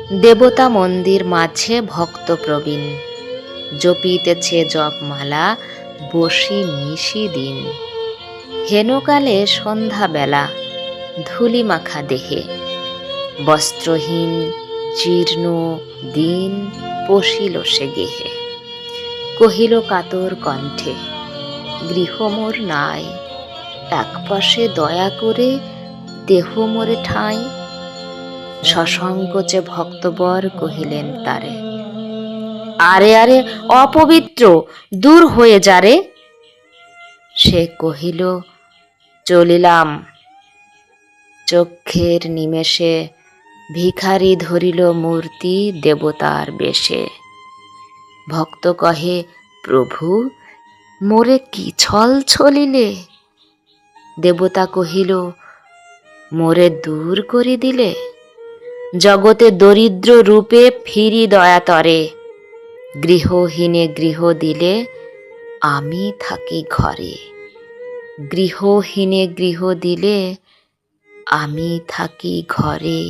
দেবতা মন্দির মাঝে ভক্ত প্রবীণ, জপিতেছে জপমালা বসি নিশি দিন। হেনকালে সন্ধ্যাবেলা ধূলি মাখা দেহে, বস্ত্রহীন জীর্ণ দিন পশিল সে গেহে। কহিল কাতর কণ্ঠে, গৃহ মোর নাই, একপাশে দয়া করে দেহ মোরে ঠাঁই। সসংকোচে ভক্তবর কহিলেন তারে, আরে আরে অপবিত্র, দূর হয়ে যারে। সে কহিল, চলিলাম। চক্ষের নিমেষে ভিখারি ধরিল মূর্তি দেবতার বেশে। ভক্ত কহে, প্রভু মোরে কি ছল ছলিলে। দেবতা কহিল, মোরে দূর করে দিলে। জগতে দরিদ্র রূপে ফিরি দয়াতরে, গৃহহীনে গৃহ দিলে আমি থাকি ঘরে। গৃহহীনে গৃহ দিলে আমি থাকি ঘরে।